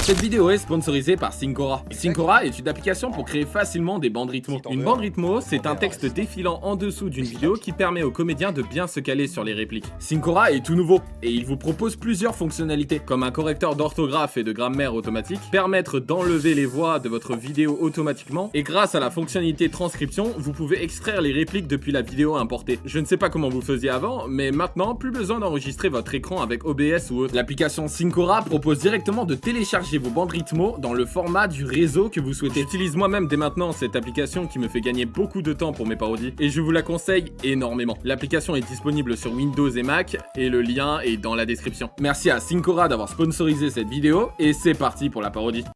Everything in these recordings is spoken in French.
Cette vidéo est sponsorisée par Syncora. Syncora est une application pour créer facilement des bandes rythmo. Une bande rythmo, c'est un texte défilant en dessous d'une vidéo qui permet aux comédiens de bien se caler sur les répliques. Syncora est tout nouveau et il vous propose plusieurs fonctionnalités, comme un correcteur d'orthographe et de grammaire automatique, permettre d'enlever les voix de votre vidéo automatiquement, et grâce à la fonctionnalité transcription, vous pouvez extraire les répliques depuis la vidéo importée. Je ne sais pas comment vous faisiez avant, mais maintenant, plus besoin d'enregistrer votre écran avec OBS ou autre. L'application Syncora propose directement de télécharger vos bandes rythmo dans le format du réseau que vous souhaitez. J'utilise moi-même dès maintenant cette application qui me fait gagner beaucoup de temps pour mes parodies et je vous la conseille énormément. L'application est disponible sur Windows et Mac et le lien est dans la description. Merci à Syncora d'avoir sponsorisé cette vidéo et c'est parti pour la parodie.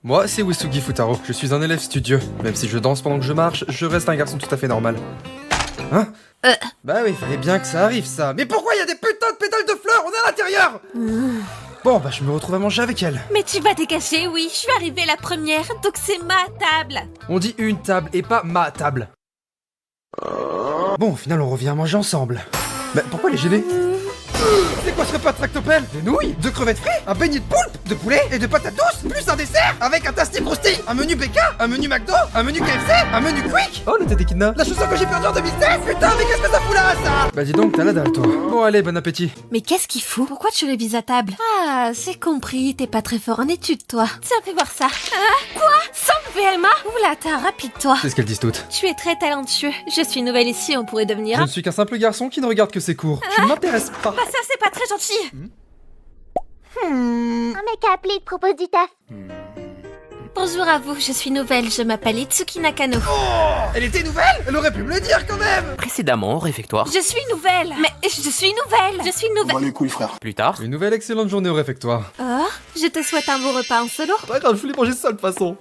Moi, c'est Wisugi Futaro, je suis un élève studieux. Même si je danse pendant que je marche, je reste un garçon tout à fait normal. Hein? Bah oui, fallait bien que ça arrive ça. Mais pourquoi il y a des putains de pétales de fleurs? On est à l'intérieur. Bon, bah je me retrouve à manger avec elle. Mais tu vas te cacher, oui, je suis arrivée la première, donc c'est ma table. On dit une table et pas ma table. Bon, au final, on revient manger ensemble. Bah pourquoi les gêner? C'est quoi ce repas de tractopelle? Des nouilles, 2 crevettes frites, un beignet de poulpe, de poulet et de patates douces, plus un dessert avec un tasty croustille, un menu BK, un menu McDo, un menu KFC, un menu Quick. Oh, le tête d'équidna. La chaussure que j'ai perdue en 2016. Putain, mais qu'est-ce que ça fout là, ça? Bah dis donc, t'as la dalle, toi. Bon, allez, bon appétit. Mais qu'est-ce qu'il fout? Pourquoi tu révises à table? Ah, j'ai compris, t'es pas très fort en études, toi. Tiens, fais voir ça. Ah, quoi? Sans VMA? Oula, t'es rapide, toi. C'est ce qu'elles disent toutes. Tu es très talentueux. Je suis nouvelle ici, on pourrait devenir... Je ne suis qu'un simple garçon qui ne regarde que ses cours. Tu ne m'intéresses pas. Bah ça, c'est pas très gentil. Un mec a appelé, il te propose du taf. Bonjour à vous, je suis nouvelle, je m'appelle Itsuki Nakano. Elle était nouvelle? Elle aurait pu me le dire quand même. Précédemment au réfectoire. Je suis nouvelle. Mais je suis nouvelle. Je suis nouvelle. Bon les couilles frère. Plus tard. Une nouvelle excellente journée au réfectoire. Oh, je te souhaite un beau repas en solo. Pas grave, je voulais manger ça de toute façon.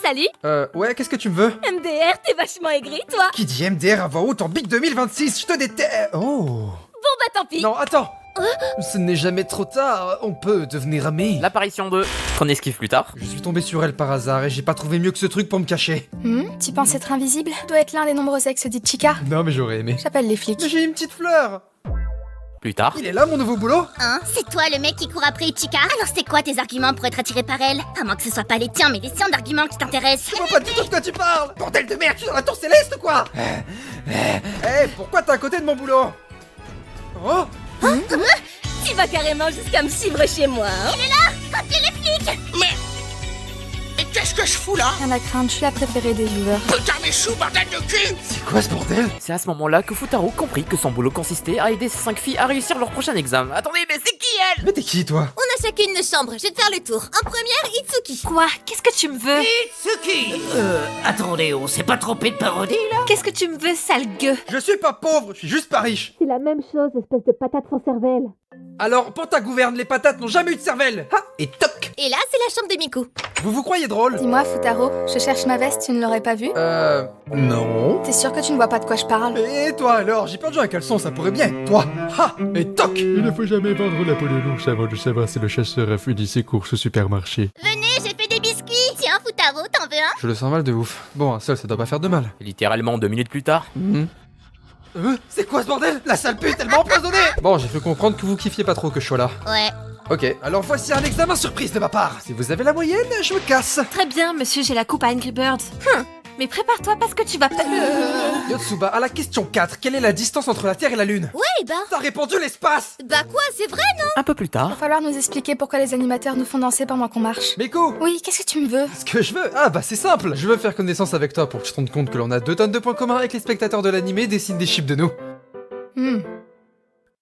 Salut. Ouais, qu'est-ce que tu me veux? MDR, t'es vachement aigri, toi. Qui dit MDR à voix haute en Big 2026? Je te déteste. Oh. Bon bah tant pis. Non, attends. Ce n'est jamais trop tard, on peut devenir amis. L'apparition de... qu'on esquive plus tard. Je suis tombé sur elle par hasard et j'ai pas trouvé mieux que ce truc pour me cacher. Tu penses être invisible? Doit être l'un des nombreux ex d'Ichika. Non mais j'aurais aimé. J'appelle les flics. Mais j'ai une petite fleur. Plus tard. Il est là mon nouveau boulot? Hein? C'est toi le mec qui court après Ichika? Alors c'est quoi tes arguments pour être attiré par elle? À moins que ce soit pas les tiens, mais les siens d'arguments qui t'intéressent. Je vois pas du tout de quoi tu parles. Bordel de merde, tu es dans la tour céleste ou quoi? Pourquoi t'es à côté de mon boulot? Oh. Tu vas carrément jusqu'à me suivre chez moi. Il est là! Appelez les flics! Mais qu'est-ce que je fous là? Rien à craindre, je suis la préférée des joueurs. Putain mes choux, bordel de cul! C'est quoi ce bordel? C'est à ce moment-là que Futaro comprit que son boulot consistait à aider ses 5 filles à réussir leur prochain examen. Attendez, mais c'est qui elle? Mais t'es qui toi? On a chacune une chambre, je vais te faire le tour. En première, Itsuki. Quoi? Qu'est-ce que tu me veux? Itsuki! Attendez, on s'est pas trompé de parodie là? Qu'est-ce que tu me veux, sale gueux? Je suis pas pauvre, je suis juste pas riche. C'est la même chose, espèce de patate sans cervelle. Alors, pour ta gouverne, les patates n'ont jamais eu de cervelle. Ha! Et toc! Et là, c'est la chambre de Miku. Vous vous croyez drôle? Dis-moi, Futaro, je cherche ma veste, tu ne l'aurais pas vue? Non. T'es sûr que tu ne vois pas de quoi je parle? Et toi alors? J'ai perdu un caleçon, ça pourrait bien. Toi! Ha! Et toc! Il ne faut jamais vendre la peau de l'ours avant de savoir si le chasseur a fini ses courses au supermarché. Venez, j'ai fait des biscuits! Tiens, Futaro, t'en veux un? Je le sens mal de ouf. Bon, un seul, ça doit pas faire de mal. Littéralement 2 minutes plus tard. C'est quoi ce bordel? La sale pute, elle m'a empoisonné! Bon, j'ai cru comprendre que vous kiffiez pas trop que je sois là. Ouais. Ok, alors voici un examen surprise de ma part. Si vous avez la moyenne, je me casse. Très bien, monsieur, j'ai la coupe à Angry Birds. Mais prépare-toi parce que tu vas pas... Yotsuba, à la question 4, quelle est la distance entre la Terre et la Lune? Ouais, bah... T'as répondu l'espace! Bah quoi, c'est vrai, non? Un peu plus tard. Va falloir nous expliquer pourquoi les animateurs nous font danser pendant qu'on marche. Miku! Oui, qu'est-ce que tu me veux? Ce que je veux? Ah bah c'est simple. Je veux faire connaissance avec toi pour que tu te rendes compte que l'on a 2 tonnes de points communs et que les spectateurs de l'animé dessinent des chips de nous.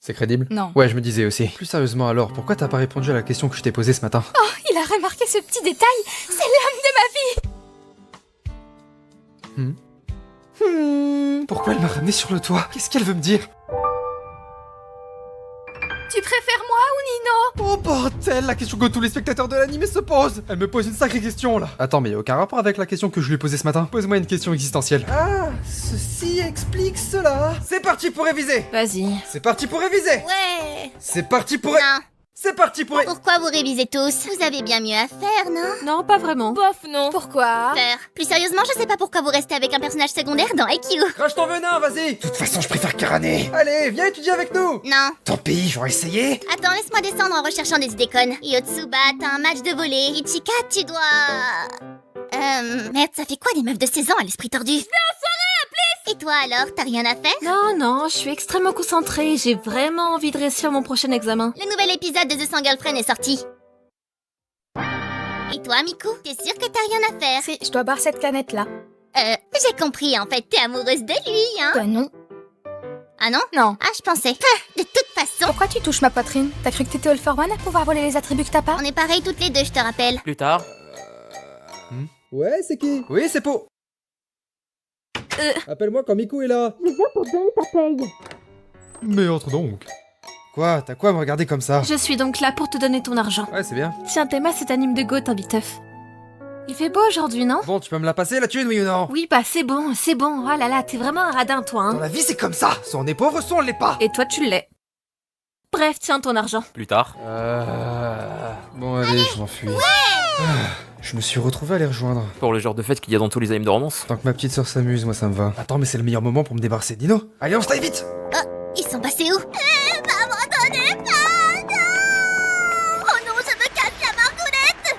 C'est crédible? Non. Ouais, je me disais aussi. Plus sérieusement alors, pourquoi t'as pas répondu à la question que je t'ai posée ce matin? Oh, il a remarqué ce petit détail. C'est l'homme de ma vie. Pourquoi elle m'a ramené sur le toit? Qu'est-ce qu'elle veut me dire? Tu préfères moi ou Nino? Oh bordel, la question que tous les spectateurs de l'anime se posent. Elle me pose une sacrée question là. Attends, mais y a aucun rapport avec la question que je lui ai posée ce matin. Pose-moi une question existentielle. Ah, ceci explique cela. C'est parti pour réviser. Vas-y. C'est parti pour réviser. Ouais. C'est parti pour... Non. C'est parti pour... Pourquoi vous révisez tous? Vous avez bien mieux à faire, non? Non, pas vraiment. Bof, non. Pourquoi? Peur. Plus sérieusement, je sais pas pourquoi vous restez avec un personnage secondaire dans IQ. Crache ton venin, vas-y. De toute façon, je préfère Karane. Allez, viens étudier avec nous. Non. Tant pis, j'aurais essayé. Attends, laisse-moi descendre en recherchant des idées connes. Yotsuba, t'as un match de volley. Ichika, tu dois... Merde, ça fait quoi des meufs de 16 ans à l'esprit tordu? Et toi alors, t'as rien à faire? Non, non, je suis extrêmement concentrée. J'ai vraiment envie de réussir mon prochain examen. Le nouvel épisode de The 100 Girlfriend est sorti. Et toi, Miku, t'es sûre que t'as rien à faire? Si, je dois boire cette canette-là. J'ai compris, en fait, t'es amoureuse de lui, hein? Bah non. Ah non? Non. Ah, je pensais. De toute façon, Pourquoi tu touches ma poitrine? T'as cru que t'étais All for One à pouvoir voler les attributs que t'as pas? on est pareilles toutes les deux, je te rappelle. Plus tard. Ouais, c'est qui? Oui, c'est Po. Appelle-moi quand Miku est là. Mais entre donc. Quoi? T'as quoi à me regarder comme ça? Je suis donc là pour te donner ton argent. Ouais, c'est bien. Tiens, Théma, cet anime de Goat en biteuf. Il fait beau aujourd'hui, non? Bon, tu peux me la passer la thune, oui ou non? Oui, bah c'est bon, c'est bon. Oh là là, t'es vraiment un radin, toi, Dans hein. la vie, c'est comme ça. Soit on est pauvre, soit on l'est pas. Et toi, tu l'es. Bref, tiens ton argent. Plus tard. Bon, allez, je m'enfuis. Je me suis retrouvé à les rejoindre. Pour le genre de fête qu'il y a dans tous les animes de romance. Tant que ma petite sœur s'amuse, moi ça me va. Attends, mais c'est le meilleur moment pour me débarrasser de Nino. Allez, on se taille vite. Ils sont passés où? Abandonnez pas! Non! Oh non, je me casse la margoulette!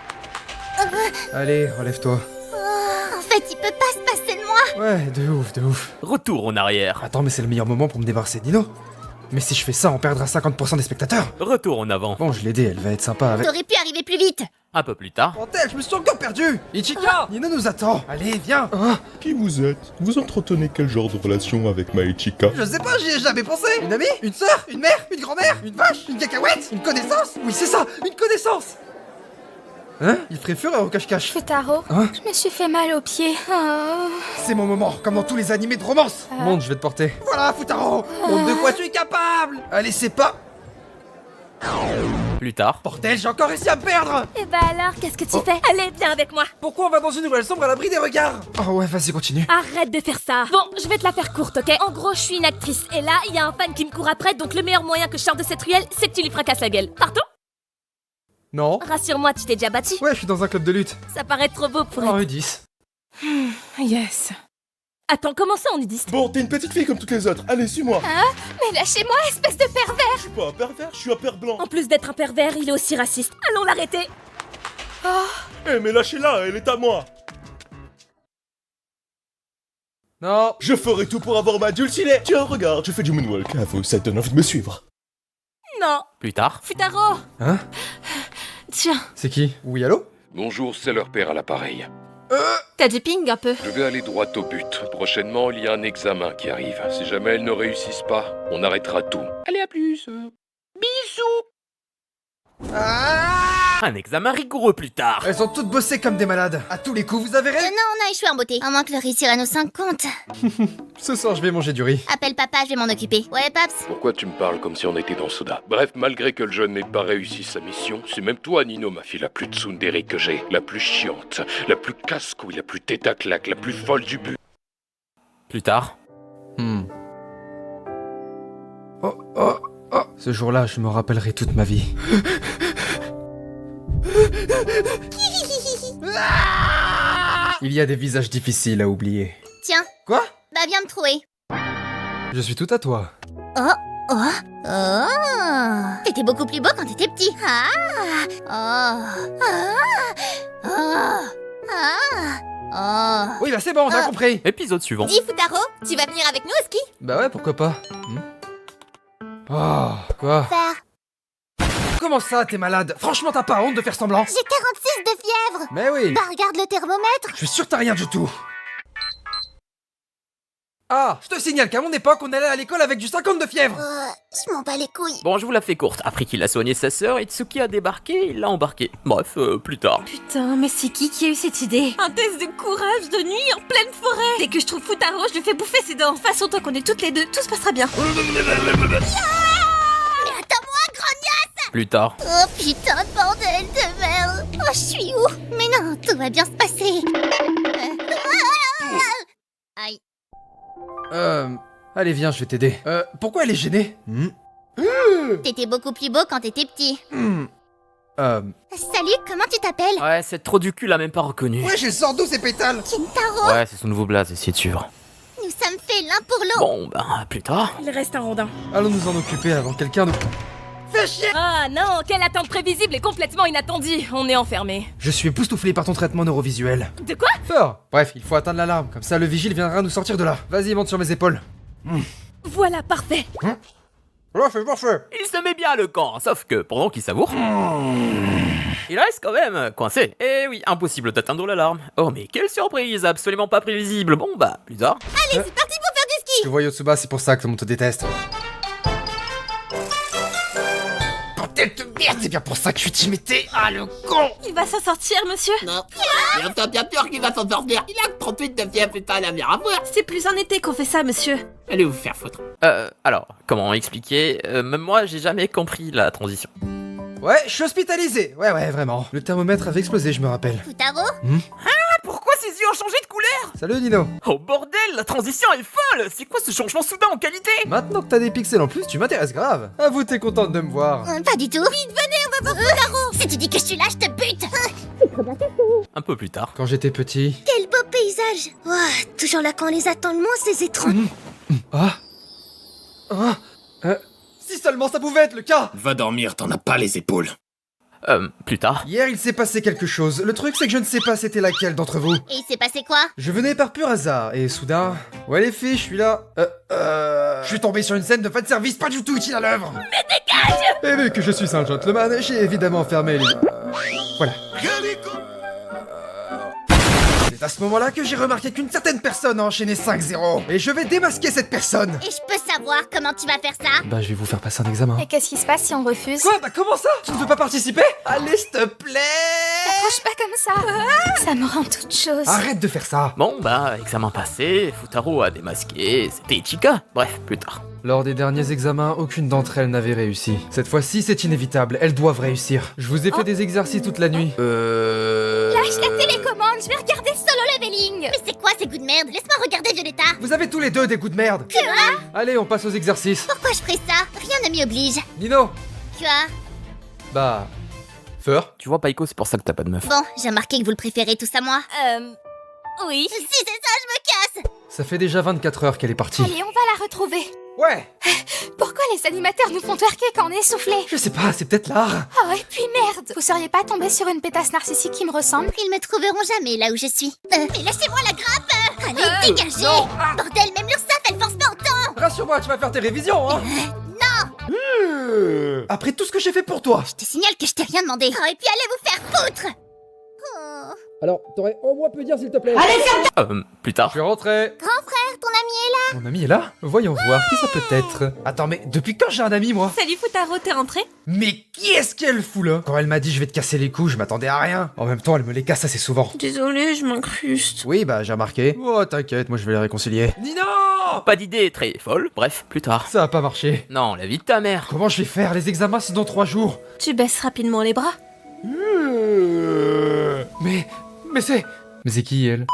Allez, relève-toi. En fait, il peut pas se passer de moi! Ouais, de ouf, de ouf. Retour en arrière. Attends, mais c'est le meilleur moment pour me débarrasser de Nino. Mais si je fais ça, on perdra 50% des spectateurs. Retour en avant. Bon, je l'ai aidée, elle va être sympa avec... T'aurais pu arriver plus vite! Un peu plus tard. Bordel, je me suis encore perdu. Ichika, Nino nous attend. Allez, viens. Qui vous êtes? Vous entretenez quel genre de relation avec Maichika? Je sais pas, j'y ai jamais pensé. Une amie? Une sœur? Une mère? Une grand-mère? Une vache? Une cacahuète? Une connaissance? Oui, c'est ça, une connaissance. Hein? Il ferait fureur au cache-cache. Futaro, Hein? je me suis fait mal aux pieds. Oh. C'est mon moment, comme dans tous les animés de romance. Monte, je vais te porter. Voilà, Futaro. Montre de quoi tu es capable. Allez, c'est pas... Plus tard. Bordel, j'ai encore réussi à me perdre. Et bah alors, qu'est-ce que tu fais? Allez, viens avec moi. Pourquoi on va dans une nouvelle sombre à l'abri des regards? Oh ouais, vas-y, continue. Arrête de faire ça. Bon, je vais te la faire courte, ok? En gros, je suis une actrice. Et là, il y a un fan qui me court après, donc le meilleur moyen que je sorte de cette ruelle, c'est que tu lui fracasses la gueule. Pardon? Non. Rassure-moi, tu t'es déjà battu. Ouais, je suis dans un club de lutte. Ça paraît trop beau pour Oh, être... U10. Yes. Attends, comment ça, on est distant? Bon, t'es une petite fille comme toutes les autres. Allez, suis-moi. Mais lâchez-moi, espèce de pervers! Je suis pas un pervers, je suis un père blanc. En plus d'être un pervers, il est aussi raciste. Allons l'arrêter. Eh, mais lâchez-la, elle est à moi. Non. Je ferai tout pour avoir ma dulcinée. Tiens, regarde, je fais du moonwalk. À vous, ça te donne envie de me suivre. Non. Plus tard. Futaro. Hein? Tiens, C'est qui? Oui, allô? Bonjour, c'est leur père à l'appareil. t'as du ping un peu. Je vais aller droit au but. Prochainement, il y a un examen qui arrive. Si jamais elles ne réussissent pas, on arrêtera tout. Allez, à plus. Bisous. Un examen rigoureux plus tard. Elles ont toutes bossé comme des malades. À tous les coups, vous avez Non, raison. on a échoué en beauté. À moins que le riz Cyrano 5 compte. Ce soir, je vais manger du riz. Appelle papa, je vais m'en occuper. Ouais, Paps? Pourquoi tu me parles comme si on était dans Soda? Bref, malgré que le jeune n'ait pas réussi sa mission, c'est même toi, Nino, ma fille, la plus tsundere que j'ai. La plus chiante, la plus casse-couille, la plus tête à claque, la plus folle du but. Plus tard. Oh. Ce jour-là, je me rappellerai toute ma vie. Il y a des visages difficiles à oublier. Tiens. Quoi? Bah, viens me trouver. Je suis tout à toi. Oh. T'étais beaucoup plus beau quand t'étais petit. Oui, bah c'est bon, on a compris. Épisode suivant. Dis, Futaro, tu vas venir avec nous au ski? Bah ouais, pourquoi pas. Oh, quoi? Faire. Comment ça, t'es malade? Franchement, t'as pas honte de faire semblant? J'ai 46 de fièvre. Mais oui. Bah, regarde le thermomètre. Je suis sûr que t'as rien du tout. Ah, je te signale qu'à mon époque, on allait à l'école avec du 50 de fièvre. Je m'en bats les couilles. Bon, je vous la fais courte. Après qu'il a soigné sa sœur, Itsuki a débarqué, il l'a embarqué. Bref, plus tard. Putain, mais c'est qui a eu cette idée? Un test de courage de nuit en pleine forêt. Dès que je trouve Futaro, je lui fais bouffer ses dents. De toute façon, tant qu'on est toutes les deux, tout se passera bien. Mais attends-moi, grognasse. Plus tard. Oh putain de bordel de merde. Oh, je suis où? Mais non, tout va bien se passer. Aïe. Allez, viens, je vais t'aider. Pourquoi elle est gênée? T'étais beaucoup plus beau quand t'étais petit. Salut, comment tu t'appelles? Ouais, c'est trop du cul, l'a même pas reconnu. Ouais, j'ai le sort d'où ces pétales? Kintaro. Ouais, c'est son nouveau blaze, essayez de suivre. Nous sommes faits l'un pour l'autre. Bon, ben, plus tard. Il reste un rondin. Allons nous en occuper avant que quelqu'un nous... Fais chier! Ah non, quelle attente prévisible et complètement inattendue. On est enfermés. Je suis époustouflé par ton traitement neurovisuel. De quoi? Fort. Bref, il faut atteindre l'alarme, comme ça le vigile viendra nous sortir de là. Vas-y, monte sur mes épaules. Voilà, parfait. Parfait. Il se met bien le camp, sauf que pendant qu'il savoure, il reste quand même coincé. Et oui, impossible d'atteindre l'alarme. Oh mais quelle surprise, absolument pas prévisible. Bon bah, plus tard. Allez, c'est parti pour faire du ski. Tu vois Yotsuba, c'est pour ça que tout le monde te déteste. Bordel de merde, c'est bien pour ça que je suis timidé. Ah le con! Il va s'en sortir, monsieur. Non. Mais t'as bien peur qu'il va s'en sortir. Il a que 38 de fièvre, putain, la mère à voir. C'est plus en été qu'on fait ça, monsieur. Allez vous faire foutre. Alors, comment expliquer même moi, j'ai jamais compris la transition. Ouais, je suis hospitalisé. Ouais, vraiment. Le thermomètre avait explosé, je me rappelle. Futaro? Pourquoi ses yeux ont changé de couleur? Salut Nino. Oh bordel, la transition est folle. C'est quoi ce changement soudain en qualité? Maintenant que t'as des pixels en plus, tu m'intéresses grave. Avoue, t'es contente de me voir. Pas du tout. Vite, venez, on va voir Futaro. Si tu dis que je suis là, je te bute. Un peu plus tard. Quand j'étais petit... Quel beau paysage. Ouah, toujours là quand on les attend le moins, ces étranges. Si seulement ça pouvait être le cas! Va dormir, t'en as pas les épaules. Plus tard. Hier, il s'est passé quelque chose. Le truc, c'est que je ne sais pas c'était laquelle d'entre vous. Et il s'est passé quoi? Je venais par pur hasard, et soudain... Ouais les filles, je suis là. Je suis tombé sur une scène de fanservice pas du tout utile à l'œuvre. Mais dégage! Et vu que je suis un gentleman, j'ai évidemment fermé les... Voilà. C'est à ce moment-là que j'ai remarqué qu'une certaine personne a enchaîné 5-0. Et je vais démasquer cette personne. Et je peux savoir comment tu vas faire ça? Bah, je vais vous faire passer un examen. Et qu'est-ce qui se passe si on refuse? Quoi? Bah comment ça? Tu ne veux pas participer? Allez, s'il te plaît! Approche pas comme ça. Ça me rend toute chose. Arrête de faire ça! Bon bah, examen passé, Futaro a démasqué, c'était Ichika. Bref, plus tard. Lors des derniers examens, aucune d'entre elles n'avait réussi. Cette fois-ci, c'est inévitable, elles doivent réussir. Je vous ai fait des exercices toute la nuit. Lâche la télécommande, je vais regarder Solo Leveling. Mais c'est quoi ces goûts de merde? Laisse-moi regarder Violetta. Vous avez tous les deux des goûts de merde. Quoi? Allez, on passe aux exercices. Pourquoi je ferais ça? Rien ne m'y oblige. Nino. Quoi? Bah... Feur. Tu vois Paiko, c'est pour ça que t'as pas de meuf. Bon, j'ai remarqué que vous le préférez tous à moi. Oui. Si c'est ça, je me casse. Ça fait déjà 24 heures qu'elle est partie. Allez, on va la retrouver. Ouais. Pourquoi les animateurs nous font twerker quand on est essoufflé? Je sais pas, c'est peut-être l'art. Oh, et puis merde. Vous seriez pas tombé sur une pétasse narcissique qui me ressemble? Ils me trouveront jamais là où je suis. Mais lâchez-moi la grappe. Allez, dégagez. Bordel, même l'URSSAF, elle force pas autant. Rassure-moi, tu vas faire tes révisions, hein. Non. Après tout ce que j'ai fait pour toi. Je te signale que je t'ai rien demandé. Oh, et puis allez vous faire foutre. Oh. Alors, t'aurais au moins pu dire s'il te plaît. Plus tard. Je suis rentré. Grand frère, ton ami est là. Mon ami est là? Voyons voir, qui ça peut être? Attends, mais depuis quand j'ai un ami, moi? Salut Futaro, t'es rentré? Mais qui est-ce qu'elle fout là? Quand elle m'a dit je vais te casser les coups, je m'attendais à rien. En même temps, elle me les casse assez souvent. Désolée, je m'incruste. Oui, bah j'ai remarqué. Oh, t'inquiète, moi je vais les réconcilier. Nino! Pas d'idée très folle, bref, plus tard. Ça a pas marché. Non, la vie de ta mère. Comment je vais faire? Les examens, c'est dans 3 jours. Tu baisses rapidement les bras. Mais c'est qui elle?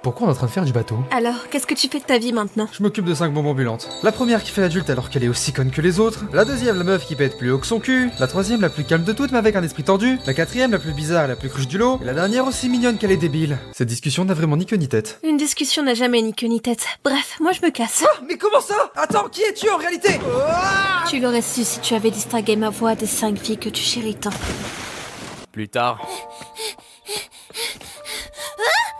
Pourquoi on est en train de faire du bateau? Alors, qu'est-ce que tu fais de ta vie maintenant? Je m'occupe de 5 bombes ambulantes. La première qui fait l'adulte alors qu'elle est aussi conne que les autres. La deuxième, la meuf qui pète plus haut que son cul. La troisième, la plus calme de toutes mais avec un esprit tordu. La quatrième, la plus bizarre et la plus cruche du lot. Et la dernière aussi mignonne qu'elle est débile. Cette discussion n'a vraiment ni queue ni tête. Une discussion n'a jamais ni queue ni tête. Bref, moi je me casse. Ah, mais comment ça? Attends, qui es-tu en réalité? Tu l'aurais su si tu avais distingué ma voix des 5 filles que tu chéris tant. Plus tard.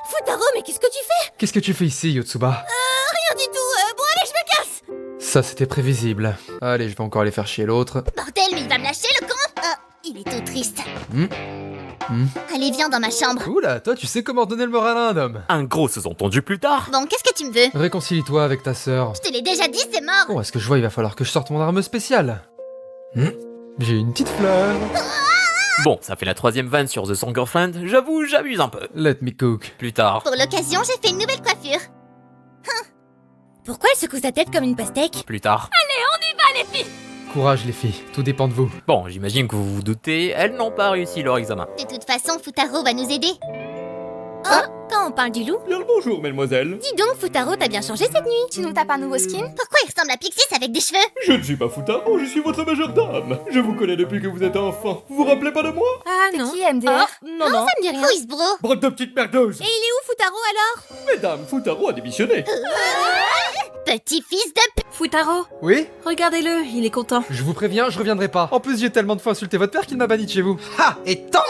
Futaro, mais qu'est-ce que tu fais? Qu'est-ce que tu fais ici, Yotsuba? Rien du tout. Bon allez, je me casse. Ça, c'était prévisible. Allez, je vais encore aller faire chier l'autre. Bordel, mais il va me lâcher le con. Il est tout triste. Allez, viens dans ma chambre. Oula, toi, tu sais comment donner le moral à un homme. Un gros sous-entendu plus tard. Bon, qu'est-ce que tu me veux? Réconcilie-toi avec ta sœur. Je te l'ai déjà dit, c'est mort. Bon, est-ce que je vois, il va falloir que je sorte mon arme spéciale. J'ai une petite fleur. Bon, ça fait la 3e vanne sur The Song Girlfriend, j'avoue, j'abuse un peu. Let me cook. Plus tard. Pour l'occasion, j'ai fait une nouvelle coiffure. Pourquoi elle secoue sa tête comme une pastèque? Plus tard. Courage, les filles, tout dépend de vous. Bon, j'imagine que vous vous doutez, elles n'ont pas réussi leur examen. De toute façon, Futaro va nous aider. Oh, quand on parle du loup. Bien le bonjour, mademoiselle. Dis donc, Futaro, t'as bien changé cette nuit. Tu nous tapes un nouveau skin? Pourquoi il ressemble à Pixis avec des cheveux? Je ne suis pas Futaro, je suis votre majordame. Je vous connais depuis que vous êtes enfant. Vous vous rappelez pas de moi? Ah non. Qui MDR? Non, non. Ça me dit rien. Who is bro? Bande de petites merdeuses. Et il est où, Futaro, alors? Mesdames, Futaro a démissionné. Petit fils de Futaro, Oui? regardez-le, il est content. Je vous préviens, je reviendrai pas. En plus, j'ai tellement de fois insulté votre père qu'il m'a banni de chez vous. Ha! Et tant!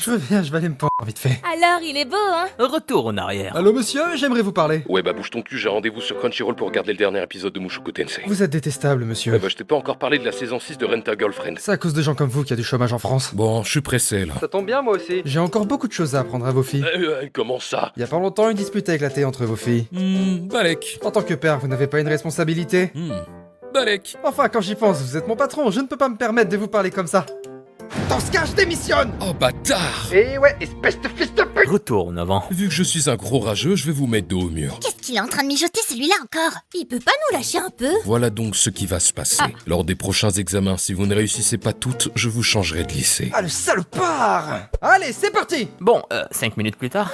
Je reviens, je vais aller me pendre vite fait. Alors, il est beau, hein? Retour en arrière. Allô monsieur, j'aimerais vous parler. Ouais, bah bouge ton cul, j'ai rendez-vous sur Crunchyroll pour regarder le dernier épisode de Mushoku Tensei. Vous êtes détestable, monsieur. Ouais, bah je t'ai pas encore parlé de la saison 6 de Rent a Girlfriend. C'est à cause de gens comme vous qu'il y a du chômage en France. Bon, je suis pressé là. Ça tombe bien, moi aussi. J'ai encore beaucoup de choses à apprendre à vos filles. Comment ça? Il y a pas longtemps, une dispute a éclaté entre vos filles. Balek. En tant que père, vous n'avez pas une responsabilité? Balek. Enfin, quand j'y pense, vous êtes mon patron, je ne peux pas me permettre de vous parler comme ça. Dans ce cas, je démissionne! Oh bâtard. Et ouais, espèce de fils de pute! Retourne avant. Vu que je suis un gros rageux, je vais vous mettre dos au mur. Qu'est-ce qu'il est en train de mijoter celui-là encore? Il peut pas nous lâcher un peu? Voilà donc ce qui va se passer. Lors des prochains examens, si vous ne réussissez pas toutes, je vous changerai de lycée. Ah, le salopard! Allez, c'est parti! Bon, 5 minutes plus tard.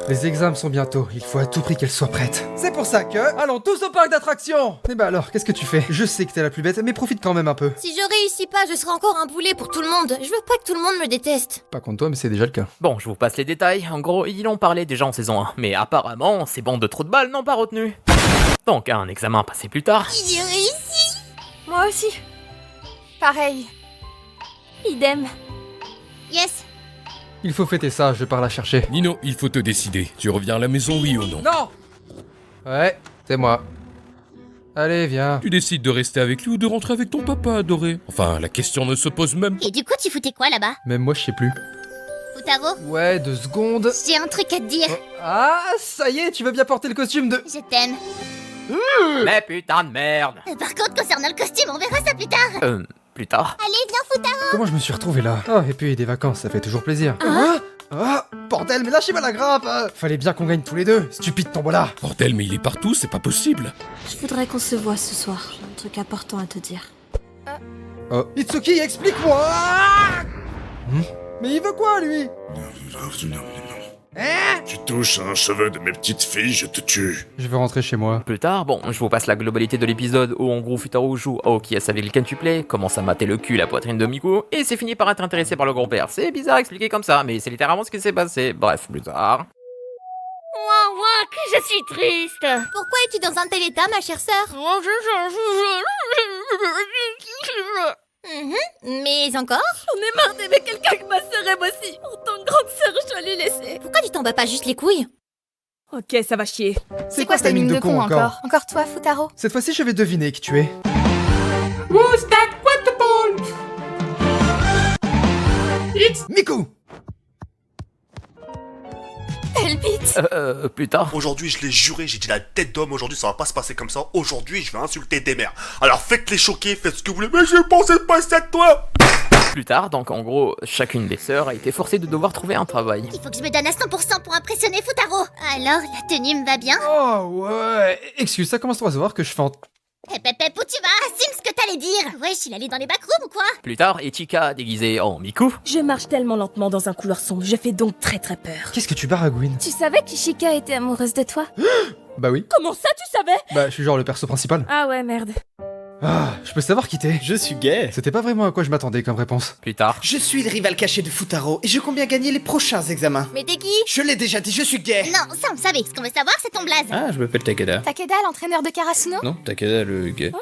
Les examens sont bientôt, il faut à tout prix qu'elles soient prêtes. C'est pour ça que... Allons tous au parc d'attractions! Eh bah alors, qu'est-ce que tu fais? Je sais que t'es la plus bête, mais profite quand même un peu. Si je réussis pas, je serai encore un boulet pour tout le monde. Je veux pas que tout le monde me déteste. Pas contre toi, mais c'est déjà le cas. Bon, je vous passe les détails. En gros, ils en parlaient déjà en saison 1. Mais apparemment, ces bandes de trous de balles n'ont pas retenu. Donc, un examen passé plus tard. J'ai réussi! Moi aussi. Pareil. Idem. Yes! Il faut fêter ça, je pars la chercher. Nino, il faut te décider. Tu reviens à la maison, oui ou non? Non! Ouais, c'est moi. Allez, viens. Tu décides de rester avec lui ou de rentrer avec ton papa adoré? Enfin, la question ne se pose même pas. Et du coup, tu foutais quoi là-bas? Même moi, je sais plus. Futaro? Ouais, 2 secondes. J'ai un truc à te dire. Ah, ça y est, tu veux bien porter le costume de... Je t'aime. Mais putain de merde. Par contre, concernant le costume, on verra ça plus tard. Plus tard. Allez, viens, Futaro! Comment je me suis retrouvé là? Oh, et puis des vacances, ça fait toujours plaisir. Ah, bordel, mais lâchez-moi la grappe! Fallait bien qu'on gagne tous les deux, stupide tombola! Bordel, mais il est partout, c'est pas possible. Je voudrais qu'on se voit ce soir. J'ai un truc important à te dire. Oh. Itsuki, explique-moi! Mais il veut quoi, lui? Hein? Tu touches à un cheveu de mes petites filles, je te tue. Je veux rentrer chez moi. Plus tard, bon, je vous passe la globalité de l'épisode où en gros Futaro joue à Okias avec le quintuplé, commence à mater le cul la poitrine de Miku, et c'est fini par être intéressé par le grand-père. C'est bizarre expliqué comme ça, mais c'est littéralement ce qui s'est passé. Bref, plus tard. Ouah, que je suis triste! Pourquoi es-tu dans un tel état, ma chère sœur? Mais encore? On est marre d'aimer quelqu'un que ma sœur aime aussi. En tant que grande sœur, je dois lui laisser. Pourquoi tu t'en bats pas juste les couilles? Ok, ça va chier. C'est quoi cette mine de con encore? Encore toi, Futaro? Cette fois-ci, je vais deviner qui tu es. It's Miku! Elle bite. Plus tard. Aujourd'hui, je l'ai juré, j'ai dit la tête d'homme, aujourd'hui ça va pas se passer comme ça. Aujourd'hui, je vais insulter des mères. Alors faites-les choquer, faites ce que vous voulez, mais je pensais pas ça de toi! Plus tard, donc en gros, chacune des sœurs a été forcée de devoir trouver un travail. Il faut que je me donne à 100% pour impressionner Futaro. Alors, la tenue me va bien? Oh ouais! Excuse, ça commence à se voir que je fais en... Hé, où tu vas? Assume ce que t'allais dire! Wesh, il allait dans les backrooms ou quoi? Plus tard, Ichika déguisée en Miku. Je marche tellement lentement dans un couloir sombre, je fais donc très très peur. Qu'est-ce que tu baragouines? Tu savais qu'Ishika était amoureuse de toi? Bah oui. Comment ça, tu savais? Bah, je suis genre le perso principal. Ah ouais, merde. Ah, je peux savoir qui t'es? Je suis gay. C'était pas vraiment à quoi je m'attendais comme réponse. Plus tard. Je suis le rival caché de Futaro et je compte bien gagner les prochains examens. Mais t'es qui? Je l'ai déjà dit, je suis gay. Non, ça on savait. Ce qu'on veut savoir, c'est ton blaze. Ah, je m'appelle Takeda. Takeda, l'entraîneur de Karasuno? Non, Takeda le gay.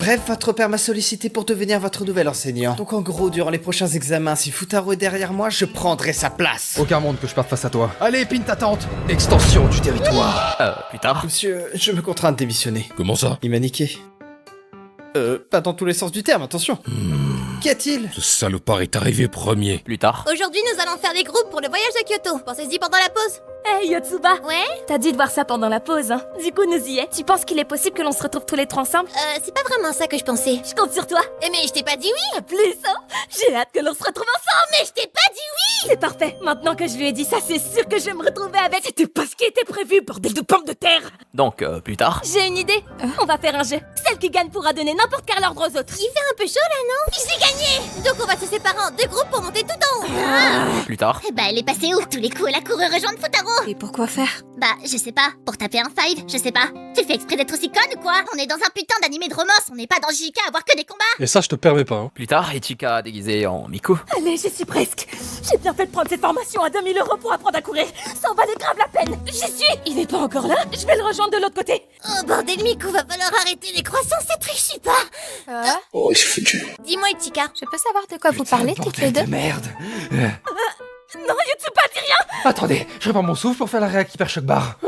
Bref, votre père m'a sollicité pour devenir votre nouvel enseignant. Donc en gros, durant les prochains examens, si Futaro est derrière moi, je prendrai sa place. Aucun monde que je parte face à toi. Allez, pine ta tente. Extension du territoire. Plus tard. Monsieur, je me contrains de démissionner. Comment ça? Il m'a niqué. Pas dans tous les sens du terme, attention. Qu'y a-t-il? Ce salopard est arrivé premier. Plus tard. Aujourd'hui, nous allons faire des groupes pour le voyage à Kyoto. Pensez-y pendant la pause. Hey Yotsuba! Ouais? T'as dit de voir ça pendant la pause, hein? Du coup, nous y est. Tu penses qu'il est possible que l'on se retrouve tous les trois ensemble? C'est pas vraiment ça que je pensais. Je compte sur toi! Eh mais je t'ai pas dit oui! Plus, hein? J'ai hâte que l'on se retrouve ensemble! Mais je t'ai pas dit oui! C'est parfait! Maintenant que je lui ai dit ça, c'est sûr que je vais me retrouver avec... C'était pas ce qui était prévu, bordel de pommes de terre! Donc, plus tard. J'ai une idée! On va faire un jeu! C'est Celle qui gagne pourra donner n'importe quel ordre aux autres. Il fait un peu chaud là, non? Puis j'ai gagné! Donc on va se séparer en 2 groupes pour monter tout en haut. Plus tard. Eh bah elle est passée où? Tous les coups elle a couru rejoindre Futaro. Et pourquoi faire? Bah je sais pas, pour taper un 5, je sais pas. Tu fais exprès d'être aussi conne ou quoi? On est dans un putain d'animé de romance, on n'est pas dans JK à voir que des combats. Et ça, je te permets pas, hein. Plus tard, Ichika déguisé en Miko. Allez, j'y suis presque. J'ai bien fait de prendre cette formation à 2000 € pour apprendre à courir. Ça en valait grave la peine. J'y suis. Il est pas encore là. Je vais le rejoindre de l'autre côté. Oh bordel Miku, va falloir arrêter les croissants, ça trichit pas. Oh, il se fait dur. Dis-moi Ichika. Je peux savoir de quoi vous parlez toutes les deux? Merde. Non, Yotsuba, dis rien. Attendez, je reprends mon souffle pour faire la réac hyper choc bar.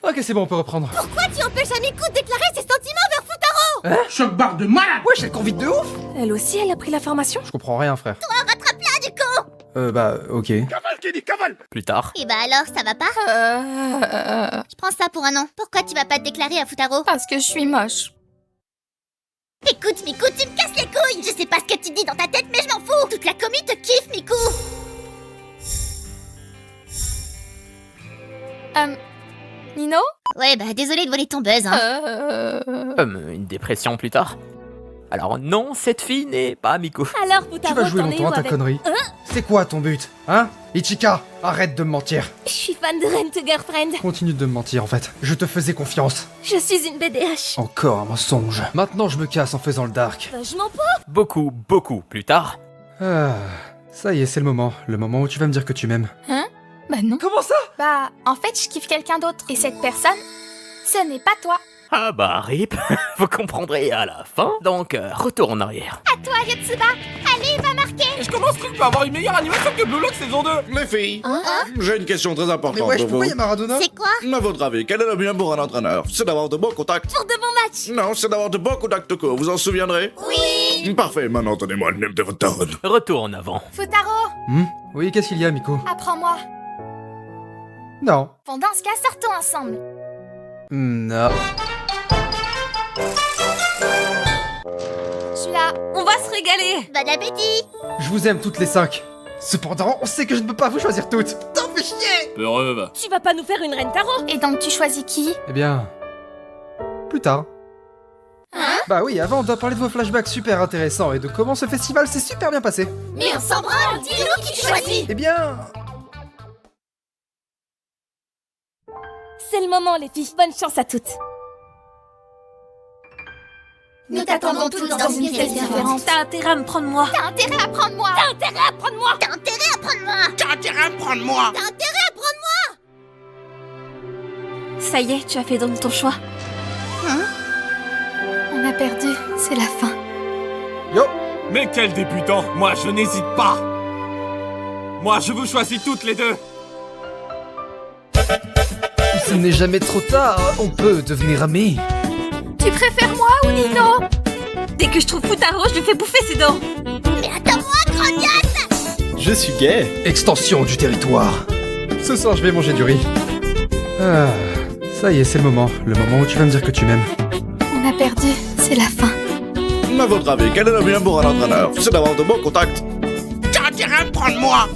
Ok, c'est bon, on peut reprendre. Pourquoi tu empêches à Miku de déclarer ses sentiments vers Futaro? Choc bar de malade. Ouais, j'ai convite de ouf. Elle aussi, elle a pris la formation? Je comprends rien, frère. Toi, rattrape-la du coup. Bah, ok. Cavale, Kenny, cavale. Plus tard. Et bah alors, ça va pas? Je prends ça pour un non. Pourquoi tu vas pas te déclarer à Futaro? Parce que je suis moche. Écoute Miku, tu me casses les couilles. Je sais pas ce que tu dis dans ta tête, mais je m'en fous. Toute la commu te kiffe, Miku. Nino? Ouais, bah désolé de voler ton buzz, hein. Une dépression plus tard. Alors non, cette fille n'est pas Miko. Alors, Tu Futaro, vas jouer t'en es longtemps où à ta avec... connerie. C'est quoi ton but? Hein? Ichika, arrête de me mentir. Je suis fan de Rent to Girlfriend. Continue de me mentir, en fait. Je te faisais confiance. Je suis une BDH. Encore un mensonge. Maintenant, je me casse en faisant le dark. Vachement pas. Beaucoup plus tard. Ah, ça y est, c'est le moment. Le moment où tu vas me dire que tu m'aimes. Hein? Bah non. Comment ça? Bah, en fait, je kiffe quelqu'un d'autre. Et cette personne, ce n'est pas toi. Ah bah rip, vous comprendrez à la fin. Donc retour en arrière. À toi, Yotsuba. Allez, va marquer. Et je commence truc par avoir une meilleure animation que Blue Lock saison 2. Les filles, j'ai une question très importante Mais wesh, pour vous. pourquoi y'a Maradona? C'est quoi? À votre avis, quel est le bien pour un entraîneur? C'est d'avoir de bons contacts. Pour de bons matchs. Non, c'est d'avoir de bons contacts tout court, vous en souviendrez? Oui. Parfait, maintenant donnez-moi le nom de votre daronne. Retour en avant. Futaro, Oui, qu'est-ce qu'il y a, Miko? apprends-moi. Non. Bon, dans ce cas, sortons ensemble. Non. Je suis là. On va se régaler. Bon appétit. Je vous aime toutes les 5. Cependant, on sait que je ne peux pas vous choisir toutes. T'en fais chier. Peureuve. Tu vas pas nous faire une Rentaro? Et donc, tu choisis qui? Eh bien... plus tard. Bah oui, avant, on doit parler de vos flashbacks super intéressants et de comment ce festival s'est super bien passé. Mais on s'en branle, dis-nous qui tu choisis. Eh bien... C'est le moment, les filles. Bonne chance à toutes. Nous t'attendons toutes dans une pièce différente. T'as intérêt à me prendre moi. T'as intérêt à prendre moi. T'as intérêt à prendre moi. T'as intérêt à prendre moi. T'as intérêt à me prendre moi. T'as intérêt à prendre moi. Ça y est, tu as fait donc ton choix. On a perdu, c'est la fin. Yo. Mais quel débutant. Moi, je n'hésite pas. Moi, je vous choisis toutes les deux. Ce n'est jamais trop tard, on peut devenir amis. Tu préfères moi ou Nino? Dès que je trouve Futaro, je lui fais bouffer ses dents. Mais attends-moi, grognasse. Je suis gay. Extension du territoire. Ce soir, je vais manger du riz. Ah, ça y est, c'est le moment où tu vas me dire que tu m'aimes. On a perdu, c'est la fin. À votre avis, quel est le bien pour un entraîneur? C'est d'avoir de bons contacts. T'as intérêt à me prendre moi.